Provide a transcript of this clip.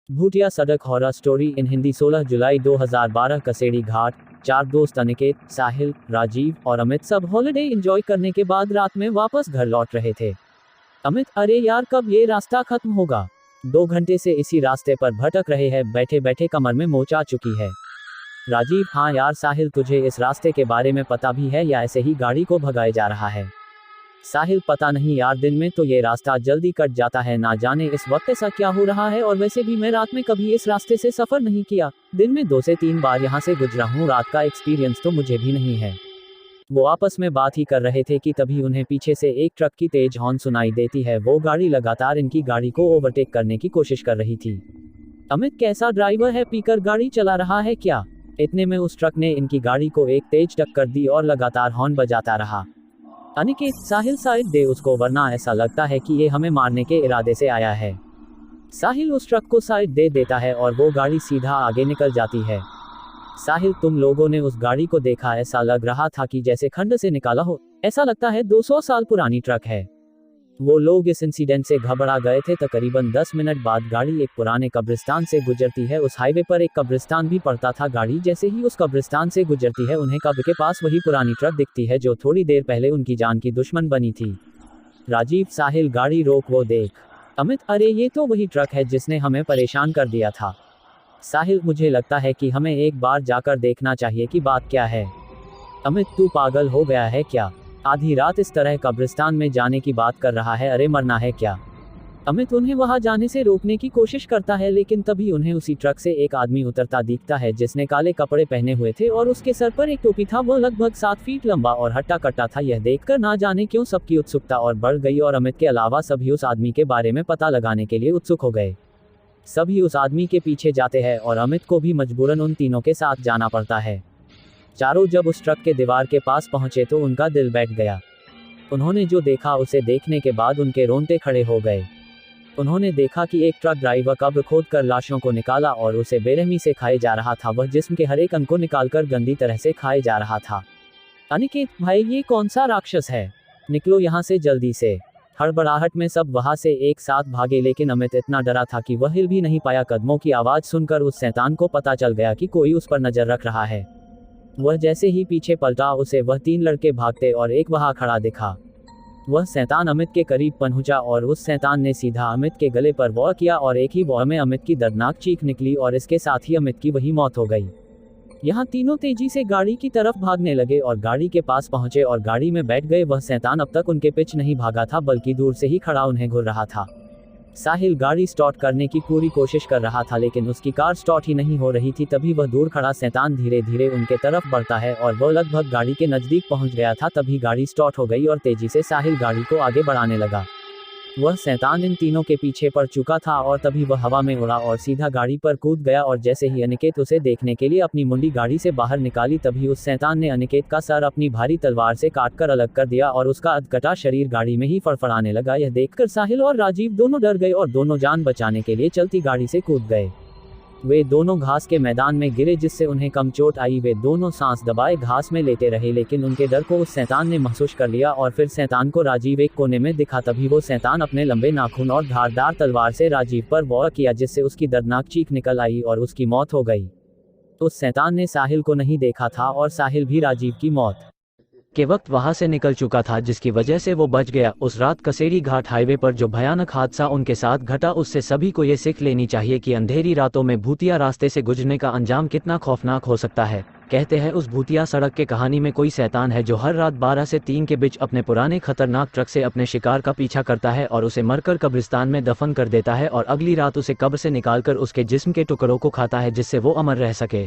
भूतिया सड़क horror story in Hindi 16 जुलाई 2012 कसेड़ी घाट। 4 दोस्त अनिकेत, साहिल, राजीव और अमित सब हॉलिडे एंजॉय करने के बाद रात में वापस घर लौट रहे थे। अमित, अरे यार कब ये रास्ता खत्म होगा? 2 घंटे से इसी रास्ते पर भटक रहे हैं, बैठे बैठे कमर में मोच आ चुकी है। राजीव, हाँ यार साहिल, तुझे इस रास्ते के बारे में पता भी है या ऐसे ही गाड़ी को भगाया जा रहा है? साहिल, पता नहीं यार, दिन में तो ये रास्ता जल्दी कट जाता है, ना जाने इस वक्त ऐसा क्या हो रहा है। और वैसे भी मैं रात में कभी इस रास्ते से सफर नहीं किया, दिन में 2 से 3 बार यहाँ से गुजरा हूँ, रात का एक्सपीरियंस तो मुझे भी नहीं है। वो आपस में बात ही कर रहे थे कि तभी उन्हें पीछे से एक ट्रक की तेज हॉर्न सुनाई देती है। वो गाड़ी लगातार इनकी गाड़ी को ओवरटेक करने की कोशिश कर रही थी। अमित कैसा ड्राइवर है, पीकर गाड़ी चला रहा है क्या? इतने में उस ट्रक ने इनकी गाड़ी को एक तेज टक्कर दी और लगातार हॉर्न बजाता रहा। अनिकेत, साहिल साइड दे उसको, वरना ऐसा लगता है कि ये हमें मारने के इरादे से आया है। साहिल उस ट्रक को साइड दे देता है और वो गाड़ी सीधा आगे निकल जाती है। साहिल, तुम लोगों ने उस गाड़ी को देखा? ऐसा लग रहा था कि जैसे खंड से निकाला हो, ऐसा लगता है 200 साल पुरानी ट्रक है। वो लोग इस इंसिडेंट से घबरा गए थे। तकरीबन 10 मिनट बाद गाड़ी एक पुराने कब्रिस्तान से गुजरती है। उस हाईवे पर एक कब्रिस्तान भी पड़ता था। गाड़ी जैसे ही उस कब्रिस्तान से गुजरती है, उन्हें कब्र के पास वही पुरानी ट्रक दिखती है जो थोड़ी देर पहले उनकी जान की दुश्मन बनी थी। राजीव, साहिल गाड़ी रोक, वो देख। अमित, अरे ये तो वही ट्रक है जिसने हमें परेशान कर दिया था। साहिल, मुझे लगता है कि हमें एक बार जाकर देखना चाहिए कि बात क्या है। अमित, तू पागल हो गया है क्या? आधी रात इस तरह कब्रिस्तान में जाने की बात कर रहा है? अरे मरना है क्या? अमित उन्हें वहां जाने से रोकने की कोशिश करता है, लेकिन तभी उन्हें उसी ट्रक से एक आदमी उतरता दिखता है जिसने काले कपड़े पहने हुए थे और उसके सर पर एक टोपी था। वह लगभग 7 फीट लंबा और हट्टा कट्टा था। यह देखकर ना जाने क्यों सबकी उत्सुकता और बढ़ गई और अमित के अलावा सभी उस आदमी के बारे में पता लगाने के लिए उत्सुक हो गए। सभी उस आदमी के पीछे जाते हैं और अमित को भी मजबूरन उन तीनों के साथ जाना पड़ता है। चारों जब उस ट्रक के दीवार के पास पहुंचे तो उनका दिल बैठ गया। उन्होंने जो देखा उसे देखने के बाद उनके रोंगटे खड़े हो गए। उन्होंने देखा कि एक ट्रक ड्राइवर कब्र खोदकर लाशों को निकाला और उसे बेरहमी से खाए जा रहा था। वह जिस्म के हर एक अंग को निकालकर गंदी तरह से खाए जा रहा था। अनिकेत, भाई ये कौन सा राक्षस है? निकलो यहाँ से जल्दी से। हड़बड़ाहट में सब वहां से एक साथ भागे, लेकिन अमित इतना डरा था कि वह हिल भी नहीं पाया। कदमों की आवाज सुनकर उस शैतान को पता चल गया कि कोई उस पर नजर रख रहा है। वह जैसे ही पीछे पलटा, उसे वह 3 लड़के भागते और एक वहां खड़ा दिखा। वह शैतान अमित के करीब पहुंचा और उस शैतान ने सीधा अमित के गले पर वार किया और एक ही वार में अमित की दर्दनाक चीख निकली और इसके साथ ही अमित की वही मौत हो गई। यहाँ तीनों तेजी से गाड़ी की तरफ भागने लगे और गाड़ी के पास पहुंचे और गाड़ी में बैठ गए। वह शैतान अब तक उनके पीछे नहीं भागा था, बल्कि दूर से ही खड़ा उन्हें घूर रहा था। साहिल गाड़ी स्टार्ट करने की पूरी कोशिश कर रहा था, लेकिन उसकी कार स्टार्ट ही नहीं हो रही थी। तभी वह दूर खड़ा शैतान धीरे धीरे उनके तरफ बढ़ता है और वह लगभग गाड़ी के नजदीक पहुंच गया था। तभी गाड़ी स्टार्ट हो गई और तेजी से साहिल गाड़ी को आगे बढ़ाने लगा। वह शैतान इन तीनों के पीछे पड़ चुका था और तभी वह हवा में उड़ा और सीधा गाड़ी पर कूद गया। और जैसे ही अनिकेत उसे देखने के लिए अपनी मुंडी गाड़ी से बाहर निकाली, तभी उस शैतान ने अनिकेत का सर अपनी भारी तलवार से काटकर अलग कर दिया और उसका अधकटा शरीर गाड़ी में ही फड़फड़ाने लगा। यह देखकर साहिल और राजीव दोनों डर गए और दोनों जान बचाने के लिए चलती गाड़ी से कूद गए। वे दोनों घास के मैदान में गिरे, जिससे उन्हें कम चोट आई। वे दोनों सांस दबाए घास में लेटे रहे, लेकिन उनके डर को उस शैतान ने महसूस कर लिया और फिर शैतान को राजीव एक कोने में दिखा। तभी वो शैतान अपने लंबे नाखून और धारदार तलवार से राजीव पर वार किया, जिससे उसकी दर्दनाक चीख निकल आई और उसकी मौत हो गई। उस शैतान ने साहिल को नहीं देखा था और साहिल भी राजीव की मौत के वक्त वहां से निकल चुका था, जिसकी वजह से वो बच गया। उस रात कसेड़ी घाट हाईवे पर जो भयानक हादसा उनके साथ घटा, उससे सभी को ये सीख लेनी चाहिए कि अंधेरी रातों में भूतिया रास्ते से गुजरने का अंजाम कितना खौफनाक हो सकता है। कहते हैं उस भूतिया सड़क के कहानी में कोई शैतान है जो हर रात 12 से 3 के बीच अपने पुराने खतरनाक ट्रक से अपने शिकार का पीछा करता है और उसे मरकर कब्रिस्तान में दफन कर देता है और अगली रात उसे कब्र से निकालकर उसके जिस्म के टुकड़ों को खाता है, जिससे वो अमर रह सके।